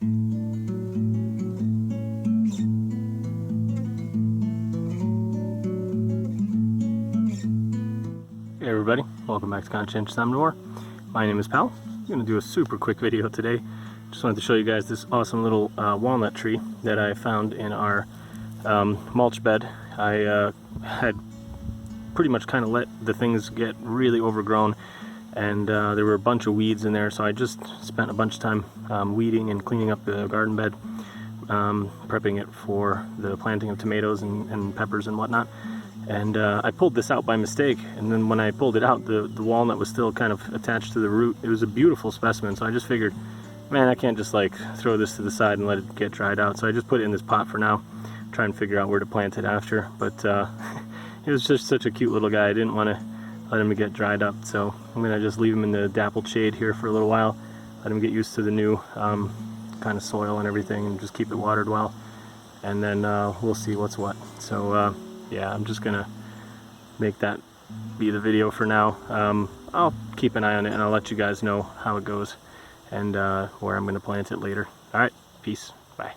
Hey everybody, welcome back to Conscientious Omnivore. My name is Pal. I'm going to do a super quick video today. Just wanted to show you guys this awesome little walnut tree that I found in our mulch bed. I had pretty much kind of let the things get really overgrown, and there were a bunch of weeds in there, so I just spent a bunch of time weeding and cleaning up the garden bed, prepping it for the planting of tomatoes and peppers and whatnot. And I pulled this out by mistake, and then when I pulled it out, the walnut was still kind of attached to the root. It was a beautiful specimen, so I just figured, man, I can't just like throw this to the side and let it get dried out. So I just put it in this pot for now, try and figure out where to plant it after. But it was just such a cute little guy. I didn't want to let him get dried up, so I'm gonna just leave him in the dappled shade here for a little while, let him get used to the new kind of soil and everything, and just keep it watered well, and then we'll see what's what. So yeah, I'm just gonna make that be the video for now. I'll keep an eye on it and I'll let you guys know how it goes and where I'm gonna plant it later. Alright, peace, bye.